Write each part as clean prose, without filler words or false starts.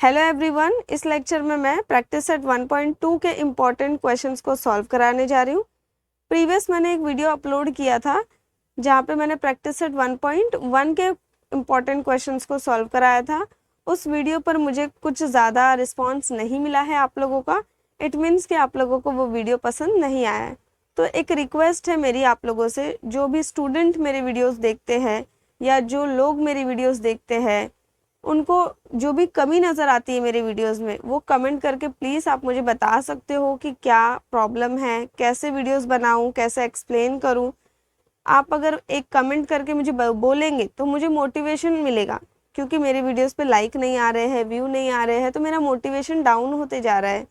Hello everyone, इस lecture में मैं प्रैक्टिस सेट 1.2 के इम्पॉर्टेंट क्वेश्चंस को सॉल्व कराने जा रही हूँ। प्रीवियस मैंने एक वीडियो अपलोड किया था जहाँ पे मैंने प्रैक्टिस सेट 1.1 के इम्पॉर्टेंट क्वेश्चंस को सॉल्व कराया था। उस वीडियो पर मुझे कुछ ज़्यादा रिस्पॉन्स नहीं मिला है आप लोगों का। इट मीन्स कि आप लोगों को वो वीडियो पसंद नहीं आया है। तो एक रिक्वेस्ट है मेरी आप लोगों से, जो भी स्टूडेंट मेरे वीडियोज़ देखते हैं या जो लोग मेरी वीडियोज़ देखते हैं, उनको जो भी कमी नज़र आती है मेरे वीडियोस में वो कमेंट करके प्लीज़ आप मुझे बता सकते हो कि क्या प्रॉब्लम है, कैसे वीडियोस बनाऊं, कैसे एक्सप्लेन करूं। आप अगर एक कमेंट करके मुझे बोलेंगे तो मुझे मोटिवेशन मिलेगा, क्योंकि मेरे वीडियोस पे लाइक नहीं आ रहे हैं, व्यू नहीं आ रहे हैं, तो मेरा मोटिवेशन डाउन होते जा रहा है।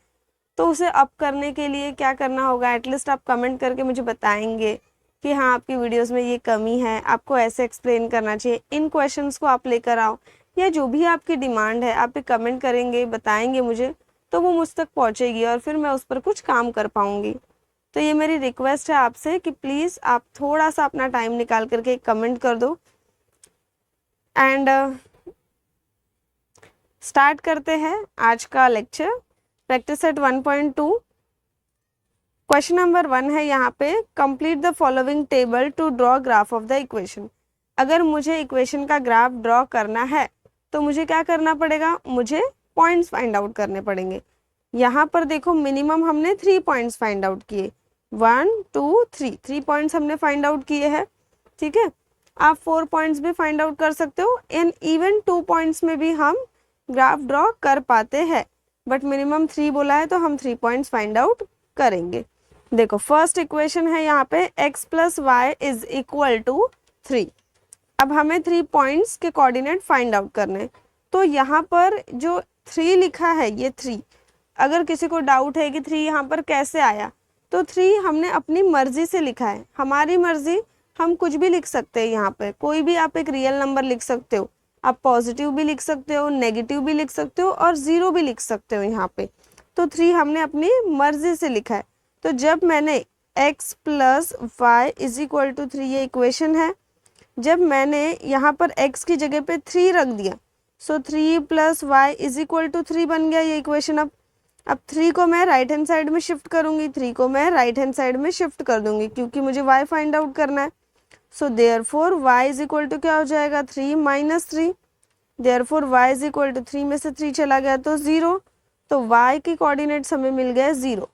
तो उसे अप करने के लिए क्या करना होगा, एटलीस्ट आप कमेंट करके मुझे बताएंगे कि हाँ आपकी वीडियोस में ये कमी है, आपको ऐसे एक्सप्लेन करना चाहिए, इन क्वेश्चंस को आप लेकर आओ, या जो भी आपकी डिमांड है आप कमेंट करेंगे, बताएंगे मुझे, तो वो मुझ तक पहुंचेगी और फिर मैं उस पर कुछ काम कर पाऊंगी। तो ये मेरी रिक्वेस्ट है आपसे कि प्लीज़ आप थोड़ा सा अपना टाइम निकाल करके एक कमेंट कर दो। एंड स्टार्ट करते हैं आज का lecture. Practice set 1.2 question number 1 है यहाँ पे, complete the following table to draw graph of the equation. अगर मुझे इक्वेशन का ग्राफ ड्रॉ करना है तो मुझे क्या करना पड़ेगा, मुझे पॉइंट्स फाइंड आउट करने पड़ेंगे। यहाँ पर देखो मिनिमम हमने 3 पॉइंट्स फाइंड आउट किए, 1 2 3 पॉइंट्स हमने फाइंड आउट किए हैं। ठीक है, आप 4 पॉइंट्स भी फाइंड आउट कर सकते हो, एंड इवन 2 पॉइंट्स में भी हम ग्राफ ड्रॉ कर पाते हैं, बट मिनिमम 3 बोला है तो हम 3 पॉइंट्स फाइंड आउट करेंगे। देखो फर्स्ट इक्वेशन है यहाँ पे x plus y is equal to 3। अब हमें 3 पॉइंट्स के कोऑर्डिनेट फाइंड आउट करने। तो यहाँ पर जो 3 लिखा है, ये 3, अगर किसी को डाउट है कि 3 यहाँ पर कैसे आया, तो 3 हमने अपनी मर्जी से लिखा है। हमारी मर्जी, हम कुछ भी लिख सकते हैं यहाँ पे, कोई भी आप एक रियल नंबर लिख सकते हो, आप पॉजिटिव भी लिख सकते हो, नेगेटिव भी लिख सकते हो और 0 भी लिख सकते हो यहाँ पे। तो 3 हमने अपनी मर्जी से लिखा है। तो जब मैंने x plus y is equal to 3, ये इक्वेशन है, जब मैंने यहाँ पर x की जगह पे 3 रख दिया, so 3 plus y is equal to 3 बन गया ये इक्वेशन। अब 3 को मैं राइट हैंड साइड में शिफ्ट करूँगी, 3 को मैं राइट हैंड साइड में शिफ्ट कर दूंगी, क्योंकि मुझे y फाइंड आउट करना है। So therefore y is equal to क्या हो जाएगा, 3 minus 3। Therefore y is equal to 3 में से 3 चला गया तो 0, तो y की कोऑर्डिनेट्स हमें मिल गए 0।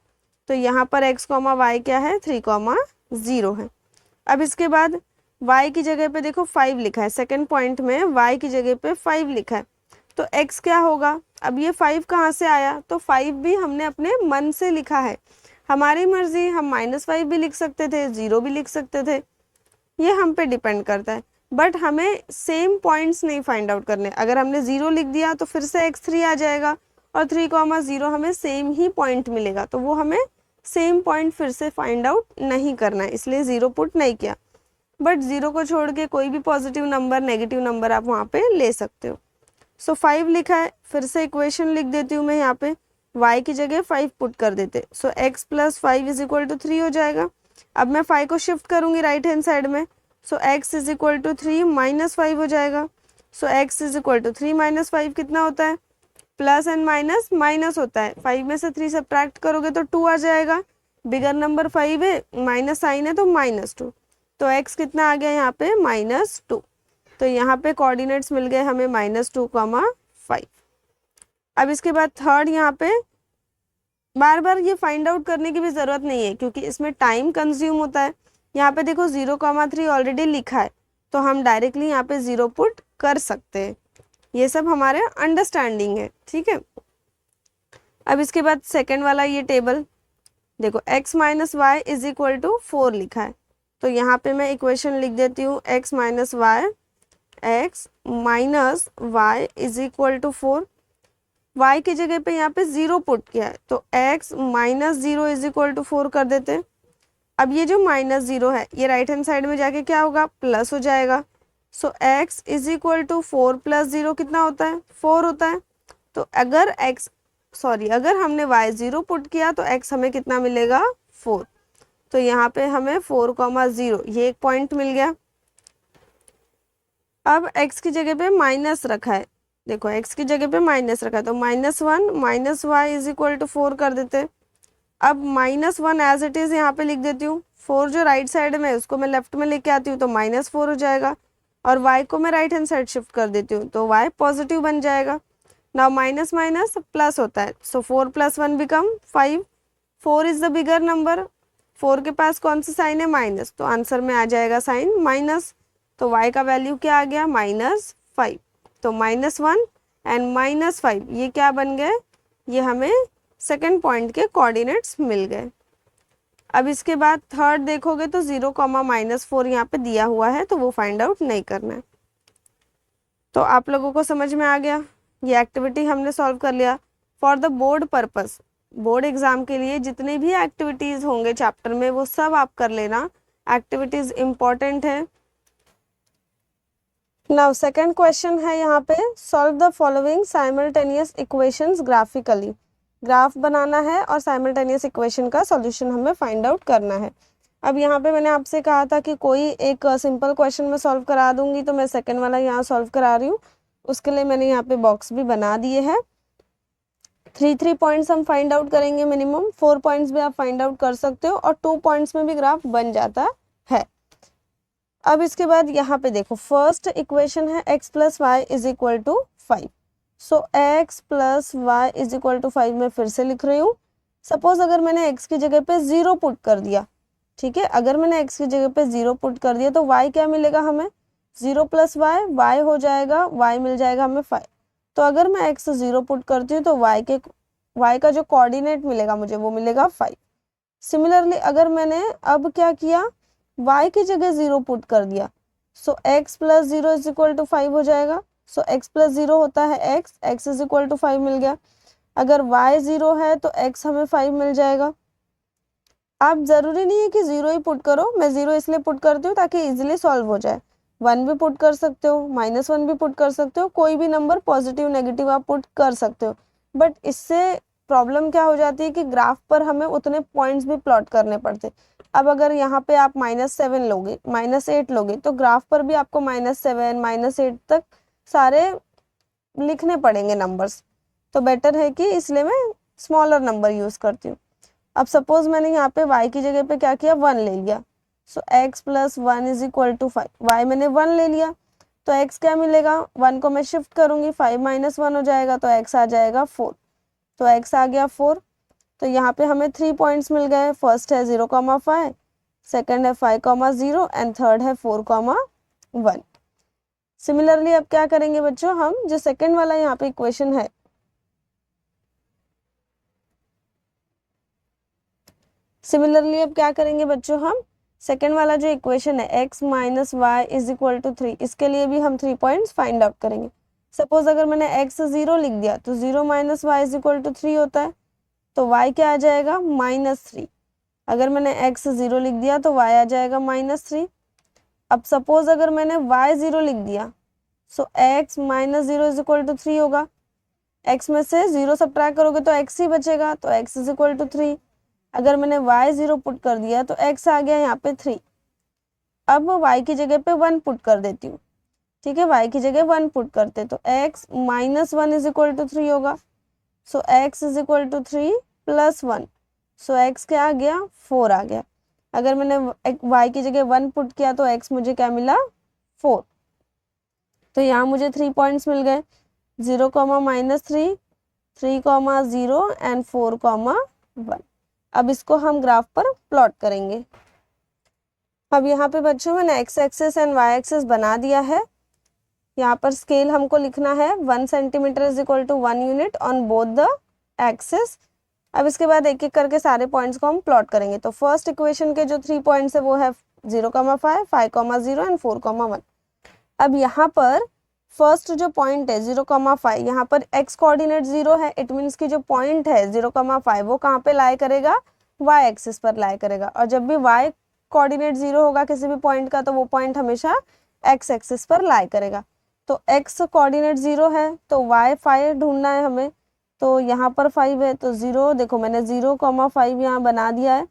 तो यहाँ पर x, y क्या है, 3, 0 है। अब इसके बाद y की जगह पे देखो 5 लिखा है, सेकंड पॉइंट में y की जगह पे 5 लिखा है, तो x क्या होगा। अब ये 5 कहाँ से आया, तो 5 भी हमने अपने मन से लिखा है, हमारी मर्जी, हम -5 भी लिख सकते थे, 0 भी लिख सकते थे, ये हम पे डिपेंड करता है। बट हमें सेम पॉइंट्स नहीं फाइंड आउट करने। अगर हमने 0 लिख दिया तो फिर से x3 आ जाएगा और 3, 0 हमें सेम ही पॉइंट मिलेगा, तो वो हमें सेम पॉइंट फिर से फाइंड आउट नहीं करना है, इसलिए 0 पुट नहीं किया। बट 0 को छोड़ के कोई भी पॉजिटिव नंबर, नेगेटिव नंबर आप वहाँ पे ले सकते हो। सो 5 लिखा है, फिर से इक्वेशन लिख देती हूँ मैं यहाँ पे, y की जगह 5 पुट कर देते, so x plus 5 is equal to 3 हो जाएगा। अब मैं 5 को शिफ्ट करूँगी राइट हैंड साइड में, so x is equal to 3 minus 5 हो जाएगा। So x is equal to 3 minus 5 कितना होता है, प्लस एंड माइनस माइनस होता है, 5 में से 3 सब्ट्रैक्ट करोगे तो 2 आ जाएगा, बिगर नंबर 5 है, माइनस साइन है तो -2, तो x कितना आ गया यहाँ पे, -2। तो यहाँ पे कोऑर्डिनेट्स मिल गए हमें -2, 5। अब इसके बाद थर्ड, यहाँ पे बार बार ये फाइंड आउट करने की भी ज़रूरत नहीं है, क्योंकि इसमें टाइम कंज्यूम होता है। यहाँ पे देखो 0, 3 ऑलरेडी लिखा है, तो हम डायरेक्टली यहाँ पे 0 पुट कर सकते हैं। ये सब हमारे अंडरस्टैंडिंग है, ठीक है। अब इसके बाद सेकंड वाला ये टेबल देखो, x minus y is equal to 4 लिखा है, तो यहाँ पे मैं इक्वेशन लिख देती हूँ, x minus y is equal to 4। y की जगह पे यहाँ पे 0 पुट किया है, तो x minus 0 is equal to 4 कर देते हैं। अब ये जो -0 है, ये राइट हैंड साइड में जाके क्या होगा, प्लस हो जाएगा। So x is equal to 4 plus 0 कितना होता है, 4 होता है। तो अगर हमने y 0 पुट किया तो x हमें कितना मिलेगा, 4। तो यहाँ पे हमें 4, 0 ये एक पॉइंट मिल गया। अब x की जगह पे माइनस रखा है, देखो x की जगह पे माइनस रखा है तो -1 minus y is equal to 4 कर देते। अब -1 एज इट इज़ यहाँ पे लिख देती हूँ। 4 जो राइट साइड में है उसको मैं लेफ्ट में लेके आती हूँ तो -4 हो जाएगा, और y को मैं राइट हैंड साइड शिफ्ट कर देती हूँ तो y पॉजिटिव बन जाएगा। नाउ माइनस माइनस प्लस होता है, सो 4 + 1 become 5। 4 is the bigger number, 4 के पास कौन सा साइन है, माइनस, तो आंसर में आ जाएगा साइन माइनस। तो y का वैल्यू क्या आ गया, -5। तो -1 एंड -5 ये क्या बन गए, ये हमें सेकेंड पॉइंट के कोऑर्डिनेट्स मिल गए। अब इसके बाद थर्ड देखोगे तो 0, -4 यहाँ पे दिया हुआ है तो वो फाइंड आउट नहीं करना है। तो आप लोगों को समझ में आ गया, ये एक्टिविटी हमने सॉल्व कर लिया। For the board purpose, board exam के लिए जितने भी एक्टिविटीज होंगे चैप्टर में वो सब आप कर लेना, एक्टिविटीज इंपॉर्टेंट है। नाउ सेकंड क्वेश्चन है यहाँ पे, solve the following simultaneous equations graphically. Graph बनाना है और साइमल्टेनियस इक्वेशन का सॉल्यूशन हमें फाइंड आउट करना है। अब यहाँ पे मैंने आपसे कहा था कि कोई एक सिंपल क्वेश्चन में सॉल्व करा दूंगी, तो मैं सेकंड वाला यहाँ सॉल्व करा रही हूँ। उसके लिए मैंने यहाँ पे बॉक्स भी बना दिए हैं। 3 पॉइंट्स हम फाइंड आउट करेंगे मिनिमम, 4 पॉइंट्स भी आप फाइंड आउट कर सकते हो और 2 पॉइंट्स में भी ग्राफ बन जाता है। अब इसके बाद यहाँ पे देखो, फर्स्ट इक्वेशन है x + y = 5। सो x + y = 5 मैं फिर से लिख रही हूँ। सपोज अगर मैंने x की जगह पे 0 पुट कर दिया, ठीक है, अगर मैंने x की जगह पे 0 पुट कर दिया तो y क्या मिलेगा हमें, 0 + y हो जाएगा, y मिल जाएगा हमें 5। तो अगर मैं x 0 पुट करती हूँ तो y का जो कोऑर्डिनेट मिलेगा मुझे वो मिलेगा 5। सिमिलरली अगर मैंने अब क्या किया, y की जगह 0 पुट कर दिया, सो x + 0 = 5 हो जाएगा। सो x + 0 होता है x = 5 मिल गया। अगर y 0 है तो x हमें 5 मिल जाएगा। आप ज़रूरी नहीं है कि 0 ही पुट करो, मैं 0 इसलिए पुट करती हूँ ताकि इजीली सॉल्व हो जाए। 1 भी पुट कर सकते हो, -1 भी पुट कर सकते हो, कोई भी नंबर पॉजिटिव नेगेटिव आप पुट कर सकते हो। बट इससे प्रॉब्लम क्या हो जाती है कि ग्राफ पर हमें उतने पॉइंट्स भी प्लॉट करने पड़ते। अब अगर यहाँ पे आप -7 लोगे, -8 लोगे तो ग्राफ पर भी आपको -7 -8 तक सारे लिखने पड़ेंगे नंबर्स। तो बेटर है कि इसलिए मैं स्मॉलर नंबर यूज़ करती हूँ। अब सपोज मैंने यहाँ पे y की जगह पे क्या किया, 1 ले लिया। सो x + 1 = 5। y मैंने 1 ले लिया तो x क्या मिलेगा, 1 को मैं शिफ्ट करूँगी, 5 - 1 हो जाएगा तो x आ जाएगा 4। तो x आ गया 4। तो यहाँ पे हमें 3 पॉइंट्स मिल गए। फर्स्ट है 0, 5, सेकेंड है 5, 0 एंड थर्ड है 4, 1। सिमिलरली अब क्या करेंगे बच्चों, हम जो सेकेंड वाला यहाँ पे इक्वेशन है, सिमिलरली अब क्या करेंगे बच्चों, हम सेकेंड वाला जो इक्वेशन है x - y = 3, इसके लिए भी हम 3 पॉइंट्स फाइंड आउट करेंगे। सपोज अगर मैंने x 0 लिख दिया तो 0 - y = 3 होता है, तो y क्या आ जाएगा, -3। अगर मैंने x 0 लिख दिया तो y आ जाएगा -3। अब सपोज अगर मैंने y 0 लिख दिया, सो x - 0 = 3 होगा। x में से 0 सब्ट्रैक्ट करोगे तो x ही बचेगा, तो x = 3। अगर मैंने y 0 पुट कर दिया तो x आ गया यहाँ पे 3। अब y की जगह पे 1 पुट कर देती हूँ, ठीक है, y की जगह 1 पुट करते तो x - 1 = 3 होगा। सो x = 3 + 1, सो x क्या आ गया, 4 आ गया। अगर मैंने y की जगह 1 पुट किया तो x मुझे क्या मिला, 4। तो यहाँ मुझे 3 पॉइंट्स मिल गए, 0, -3, 3, 0 एंड 4, 1। अब इसको हम ग्राफ पर प्लॉट करेंगे। अब यहाँ पे बच्चों मैंने x axes and y axes बना दिया है। यहाँ पर स्केल हमको लिखना है 1 centimetre = 1 unit on both the axes. अब इसके बाद एक एक करके सारे पॉइंट्स को हम प्लॉट करेंगे। तो फर्स्ट इक्वेशन के जो 3 पॉइंट्स है वो है 0, 5, 5, 0 एंड 4, 1। अब यहाँ पर फर्स्ट जो पॉइंट है 0, 5, यहाँ पर x कोऑर्डिनेट 0 है, इट मीन्स की जो पॉइंट है 0, 5 वो कहाँ पे लाई करेगा, y एक्सिस पर लाई करेगा। और जब भी y कोऑर्डिनेट 0 होगा किसी भी पॉइंट का तो वो पॉइंट हमेशा x एक्सिस पर लाई करेगा। तो x कोऑर्डिनेट 0 है तो y 5 ढूंढना है हमें, तो यहाँ पर 5 है तो 0, देखो मैंने 0, 5 यहाँ बना दिया है।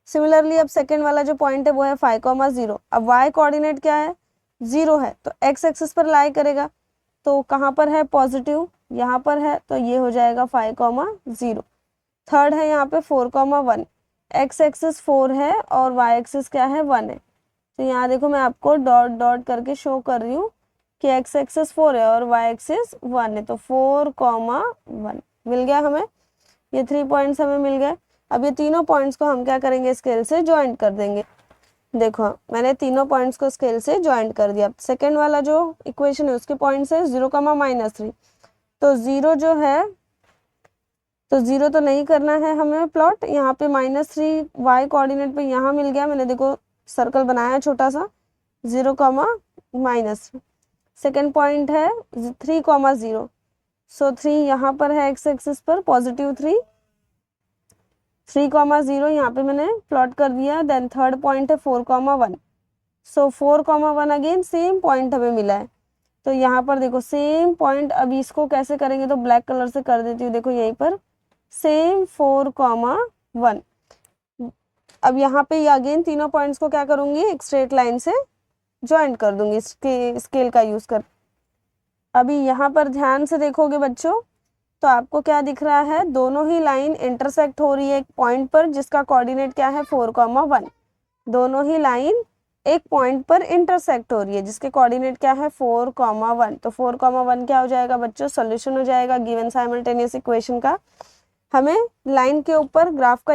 सिमिलरली अब सेकेंड वाला जो पॉइंट है वो है 5, 0। अब y कोऑर्डिनेट क्या है, 0 है तो x एक्सिस पर लाई करेगा, तो कहाँ पर है पॉजिटिव, यहाँ पर है, तो ये हो जाएगा 5,0। थर्ड है यहाँ पे 4,1, एक्स एक्सिस 4 है और वाई एक्सिस क्या है 1 है। तो यहाँ देखो मैं आपको डॉट डॉट करके शो कर रही हूँ कि एक्स एक्सिस 4 है और वाई एक्सिस 1 है, तो 4,1 मिल गया हमें। ये 3 पॉइंट्स हमें मिल गए। अब ये तीनों पॉइंट्स को हम क्या करेंगे, स्केल से ज्वाइंट कर देंगे। देखो मैंने तीनों पॉइंट्स को स्केल से ज्वाइंट कर दिया। सेकेंड वाला जो इक्वेशन है उसके पॉइंट्स है 0,-3, तो 0 जो है, तो 0 तो नहीं करना है हमें प्लॉट। यहाँ पे -3 वाई कोऑर्डिनेट पे यहाँ मिल गया, मैंने देखो सर्कल बनाया छोटा सा, 0,-3। सेकेंड पॉइंट है 3,0, सो 3 यहाँ पर है एक्स एक्सिस पर, +3, 3,0 यहाँ पे मैंने प्लॉट कर दिया। देन थर्ड पॉइंट है 4,1, सो 4,1 अगेन सेम पॉइंट हमें मिला है। तो यहाँ पर देखो सेम पॉइंट, अभी इसको कैसे करेंगे, तो ब्लैक कलर से कर देती हूँ। देखो यहीं पर सेम 4,1। अब यहाँ पे अगेन तीनों पॉइंट्स को क्या करूँगी, एक स्ट्रेट लाइन से ज्वाइंट कर दूंगी स्केल का यूज कर। अभी यहाँ पर ध्यान से देखोगे बच्चों, तो आपको क्या दिख रहा है, दोनों ही लाइन इंटरसेक्ट हो रही है एक पॉइंट पर जिसका कोऑर्डिनेट क्या है 4,1। दोनों ही लाइन एक पॉइंट पर इंटरसेक्ट हो रही है जिसके कोऑर्डिनेट क्या है 4,1। तो 4,1 क्या हो जाएगा बच्चों, सॉल्यूशन हो जाएगा गिवन साइमल्टेनियस इक्वेशन का। हमें लाइन के ऊपर ग्राफ का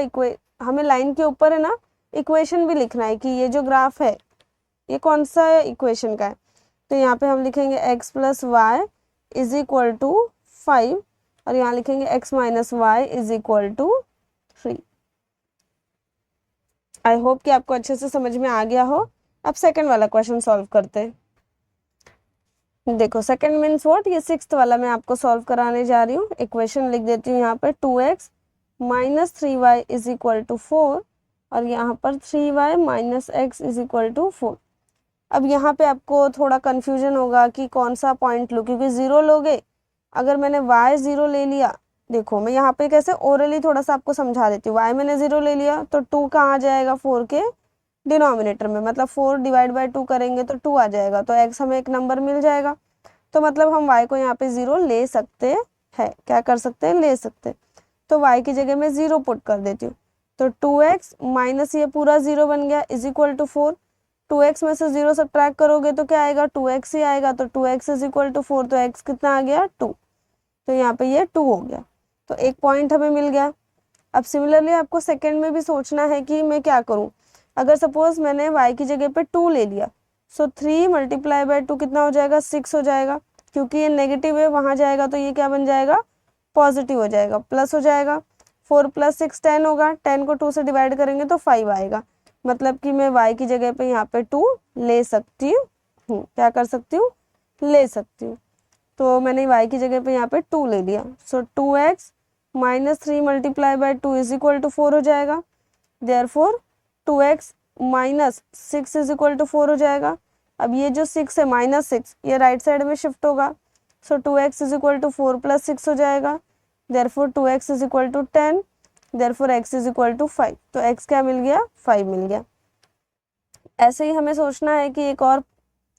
हमें लाइन के ऊपर है ना इक्वेशन भी लिखना है कि ये जो ग्राफ है ये कौन सा इक्वेशन का है। तो यहाँ पे हम लिखेंगे x + y = 5 और यहाँ लिखेंगे x - y = 3। आई होप कि आपको अच्छे से समझ में आ गया हो। अब सेकंड वाला क्वेश्चन सॉल्व करते हैं। देखो सेकंड मीन्स व्हाट, ये सिक्स्थ वाला मैं आपको सॉल्व कराने जा रही हूँ। इक्वेशन लिख देती हूँ यहाँ पर 2x - 3y = 4 और यहाँ पर 3y - x = 4। अब यहाँ पे आपको थोड़ा कन्फ्यूजन होगा कि कौन सा पॉइंट लूँ, क्योंकि 0 लोगे। अगर मैंने y 0 ले लिया, देखो मैं यहाँ पे कैसे ओरली थोड़ा सा आपको समझा देती हूँ। y मैंने 0 ले लिया तो 2 कहाँ आ जाएगा, 4 के डिनोमिनेटर में, मतलब 4 / 2 करेंगे तो 2 आ जाएगा, तो x हमें एक नंबर मिल जाएगा। तो मतलब हम y को यहाँ पे 0 ले सकते हैं। क्या कर सकते हैं, ले सकते हैं। तो y की जगह मैं 0 पुट कर देती हूँ, तो 2x माइनस ये पूरा 0 बन गया = 4। 2x में से 0 सब्ट्रैक्ट करोगे तो क्या आएगा, 2x ही आएगा। तो 2x = 4, तो x कितना आ गया 2, तो यहाँ पे ये 2 हो गया। तो एक पॉइंट हमें मिल गया। अब सिमिलरली आपको सेकंड में भी सोचना है कि मैं क्या करूँ। अगर सपोज मैंने y की जगह पे 2 ले लिया, सो 3 × 2 कितना हो जाएगा, 6 हो जाएगा। क्योंकि ये नेगेटिव है, वहाँ जाएगा तो ये क्या बन जाएगा, पॉजिटिव हो जाएगा, प्लस हो जाएगा। 4 + 6 10 होगा, 10 को 2 से डिवाइड करेंगे तो 5 आएगा। मतलब कि मैं y की जगह पे यहाँ पे 2 ले सकती हूँ। क्या कर सकती हूँ, ले सकती हूँ। तो मैंने y की जगह पे यहाँ पे 2 ले लिया। सो 2x - 3 × 2 = 4 हो जाएगा। देयरफॉर 2x - 6 = 4 हो जाएगा। अब ये जो 6 है -6 ये राइट साइड में शिफ्ट होगा। सो 2x = 4 + 6 हो जाएगा। Therefore 2x = 10, therefore x = 5। तो x क्या मिल गया, 5 मिल गया। ऐसे ही हमें सोचना है कि एक और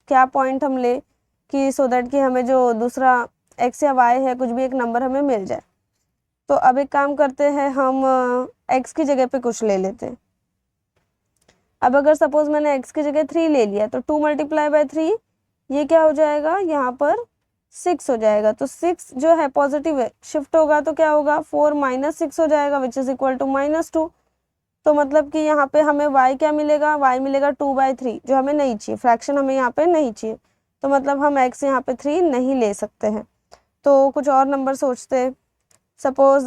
क्या पॉइंट हम ले कि सो दैट कि हमें जो दूसरा x या y है कुछ भी एक नंबर हमें मिल जाए। तो अब एक काम करते हैं, हम x की जगह पे कुछ ले लेते हैं। अब अगर सपोज मैंने x की जगह 3 ले लिया तो 2 × 3 ये क्या हो जाएगा, यहाँ पर 6 हो जाएगा। तो 6 जो है पॉजिटिव है, शिफ्ट होगा तो क्या होगा, 4 - 6 हो जाएगा विच इज इक्वल टू -2। तो मतलब कि यहाँ पे हमें y क्या मिलेगा, y मिलेगा 2/3 जो हमें नहीं चाहिए, फ्रैक्शन हमें यहाँ पे नहीं चाहिए। तो मतलब हम x यहाँ पे 3 नहीं ले सकते हैं। तो कुछ और नंबर सोचते हैं। सपोज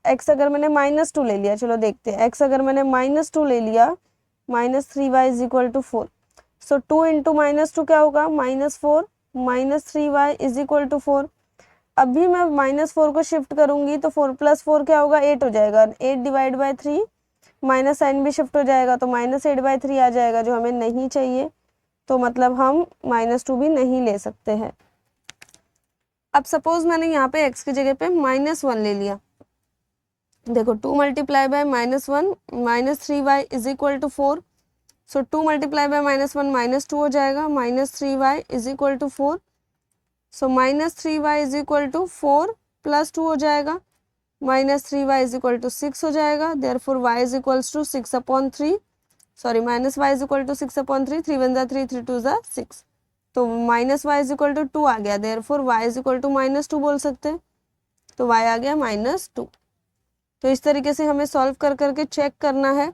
x अगर मैंने -2 ले लिया, चलो देखते हैं। x अगर मैंने -2 ले लिया, -3y = 4। सो 2 × -2 क्या होगा, -4 -3y = 4। अभी मैं -4 को शिफ्ट करूंगी तो 4 + 4 क्या होगा, 8 हो जाएगा। 8 / 3 माइनस साइन भी शिफ्ट हो जाएगा तो -8/3 आ जाएगा जो हमें नहीं चाहिए। तो मतलब हम -2 भी नहीं ले सकते हैं। अब सपोज मैंने यहाँ पे x की जगह पे -1 ले लिया। देखो 2 × -1 -3y = 4। सो 2 × -1 -2 हो जाएगा, -3y = 4। So -3y is equal to 4 + 2 हो जाएगा, -3y इज इक्वल टू 6 हो जाएगा, therefore y is equals to 6/3, sorry -y is equal to 6/3, 3 × 1 = 3, 3 × 2 = 6, तो -y इज इक्वल टू 2 आ गया, therefore y is equal to -2 बोल सकते हैं, तो y आ गया -2। तो इस तरीके से हमें सॉल्व कर करके चेक करना है,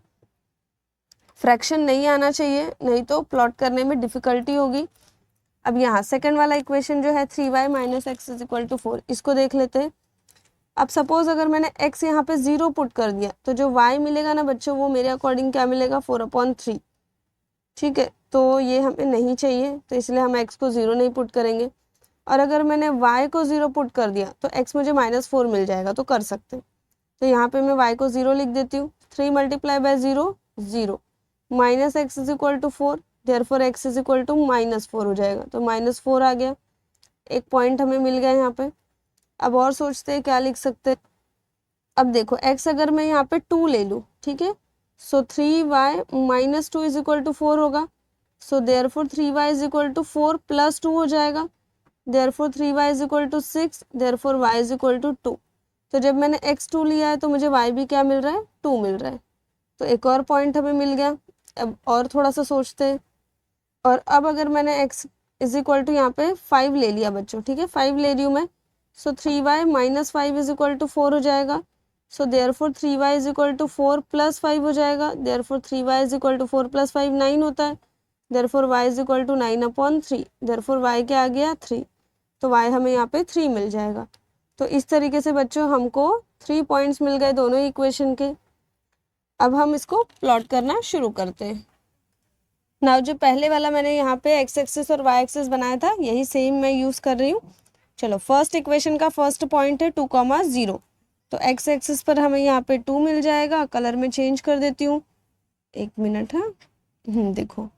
फ्रैक्शन नहीं आना चाहिए, नहीं तो प्लॉट करने में डिफिकल्टी होगी। अब यहाँ सेकंड वाला इक्वेशन जो है 3y - x is equal to 4, इसको देख लेते हैं। अब सपोज अगर मैंने x यहाँ पे 0 पुट कर दिया, तो जो y मिलेगा ना बच्चों, वो मेरे अकॉर्डिंग क्या मिलेगा, 4/3, ठीक है। तो ये हमें नहीं चाहिए, तो इसलिए हम x को 0 नहीं पुट करेंगे। और अगर मैंने y को 0 पुट कर दिया तो x मुझे -4 मिल जाएगा, तो कर सकते हैं। तो यहाँ पे मैं y को 0 लिख देती हूँ, 3 × 0 0, -x is equal to 4, therefore x is equal to -4 हो जाएगा, तो -4 आ गया, एक पॉइंट हमें मिल गया यहाँ पे। अब और सोचते हैं क्या लिख सकते हैं। अब देखो x अगर मैं यहाँ पे 2 ले लूँ, ठीक है, सो 3y - 2 इज इक्वल टू 4 होगा, so therefore 3y is equal to 4 + 2 हो जाएगा, therefore 3y is equal to 6, therefore y is equal to 2। तो जब मैंने x 2 लिया है तो मुझे y भी क्या मिल रहा है, 2 मिल रहा है, तो एक और पॉइंट हमें मिल गया। अब और थोड़ा सा सोचते हैं, और अब अगर मैंने x इज इक्वल टू यहाँ पे 5 ले लिया बच्चों, ठीक है, 5 ले रही हूँ मैं, सो 3y - 5 इज इक्वल टू 4 हो जाएगा, so therefore 3y is equal to 4 + 5 हो जाएगा, therefore 3y is equal to 4 + 5 9 होता है, therefore y is equal to 9/3, therefore y क्या आ गया, 3, तो y हमें यहाँ पे 3 मिल जाएगा। तो इस तरीके से बच्चों हमको 3 पॉइंट्स मिल गए दोनों इक्वेशन के। अब हम इसको प्लॉट करना शुरू करते हैं। नाउ जो पहले वाला मैंने यहाँ पे x एक्सिस और y एक्सिस बनाया था, यही सेम मैं यूज़ कर रही हूँ। चलो, फर्स्ट इक्वेशन का फर्स्ट पॉइंट है 2, 0, तो x एक्सिस पर हमें यहाँ पे 2 मिल जाएगा, कलर में चेंज कर देती हूँ, 1 मिनट, हाँ, देखो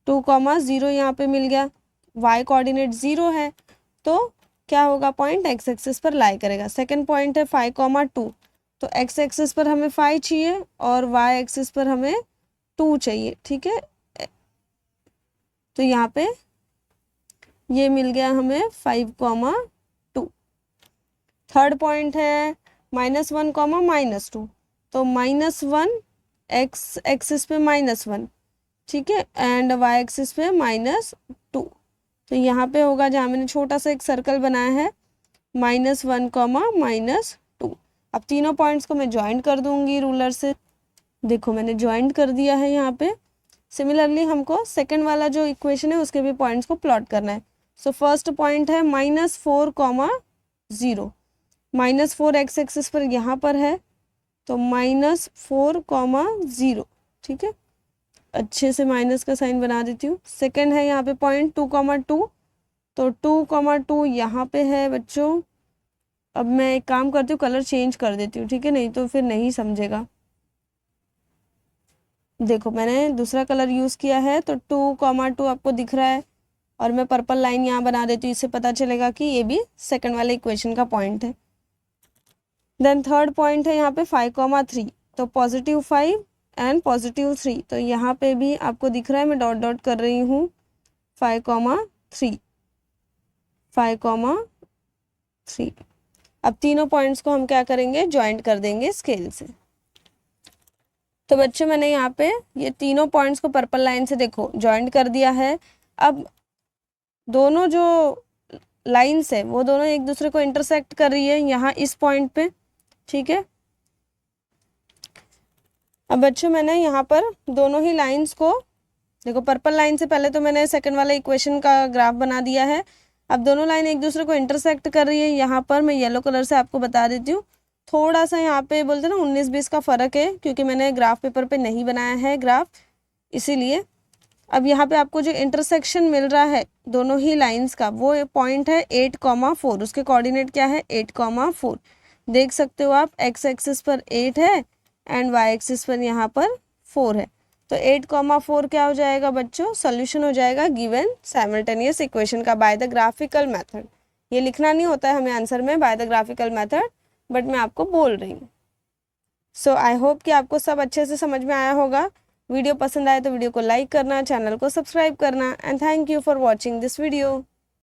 2, 0 यहाँ पे मिल गया, y कोऑर्डिनेट 0 है, तो क्या होगा, पॉइंट x एक्सिस पर लाई करेगा। सेकंड पॉइंट है 5, 2, तो x एक्सिस पर हमें 5 चाहिए और y एक्सिस पर हमें 2 चाहिए, ठीक है, तो यहाँ पे ये मिल गया हमें 5, 2। थर्ड पॉइंट है -1, -2, तो -1 x एक्सिस पे -1, ठीक है, एंड y एक्सिस पे -2, तो यहाँ पे होगा, जहाँ मैंने छोटा सा एक सर्कल बनाया है, -1, -2। अब तीनों पॉइंट्स को मैं ज्वाइंट कर दूंगी रूलर से, देखो मैंने ज्वाइंट कर दिया है यहाँ पे। सिमिलरली हमको सेकंड वाला जो इक्वेशन है उसके भी पॉइंट्स को प्लॉट करना है। सो फर्स्ट पॉइंट है -4, 0, -4 x एक्सिस पर यहाँ पर है, तो -4, 0, ठीक है, अच्छे से माइनस का साइन बना देती हूँ। सेकंड है यहाँ पे पॉइंट 2, 2, तो 2, 2 यहाँ पे है बच्चों। अब मैं एक काम करती हूँ, कलर चेंज कर देती हूँ, ठीक है, नहीं तो फिर नहीं समझेगा। देखो मैंने दूसरा कलर यूज़ किया है, तो 2, 2 आपको दिख रहा है, और मैं पर्पल लाइन यहाँ बना देती हूँ, इससे पता चलेगा कि ये भी सेकंड वाले इक्वेशन का पॉइंट है। देन थर्ड पॉइंट है यहाँ पे 5, 3, तो +5 एंड +3, तो यहाँ पे भी आपको दिख रहा है, मैं डॉट डॉट कर रही हूँ, 5, 3, 5, 3। अब तीनों पॉइंट्स को हम क्या करेंगे, ज्वाइंट कर देंगे स्केल से। तो बच्चों मैंने यहाँ पे ये तीनों पॉइंट्स को पर्पल लाइन से देखो ज्वाइंट कर दिया है। अब दोनों जो लाइन्स है वो दोनों एक दूसरे को इंटरसेक्ट कर रही है यहाँ इस पॉइंट पे, ठीक है। अब बच्चों मैंने यहाँ पर दोनों ही लाइन्स को देखो, पर्पल लाइन से पहले तो मैंने सेकंड वाले इक्वेशन का ग्राफ बना दिया है। अब दोनों लाइन एक दूसरे को इंटरसेक्ट कर रही है, यहाँ पर मैं येलो कलर से आपको बता देती हूँ। थोड़ा सा यहाँ पे बोलते हैं ना 19-20 का फ़र्क है, क्योंकि मैंने ग्राफ पेपर पे नहीं बनाया है ग्राफ, इसीलिए। अब यहाँ पे आपको जो इंटरसेक्शन मिल रहा है दोनों ही लाइंस का, वो पॉइंट है 8, 4, उसके कोऑर्डिनेट क्या है, 8, 4। देख सकते हो आप, x एक्सिस पर 8 है एंड y एक्सिस पर यहाँ पर 4 है, तो 8, 4 क्या हो जाएगा बच्चों, सोल्यूशन हो जाएगा गिवन साइमल्टेनियस इक्वेशन का बाय द ग्राफिकल मेथड। ये लिखना नहीं होता है हमें आंसर में by the graphical method, but मैं आपको बोल रही हूँ। सो आई होप कि आपको सब अच्छे से समझ में आया होगा। वीडियो पसंद आए तो वीडियो को लाइक करना, चैनल को सब्सक्राइब करना, and thank you for watching this video.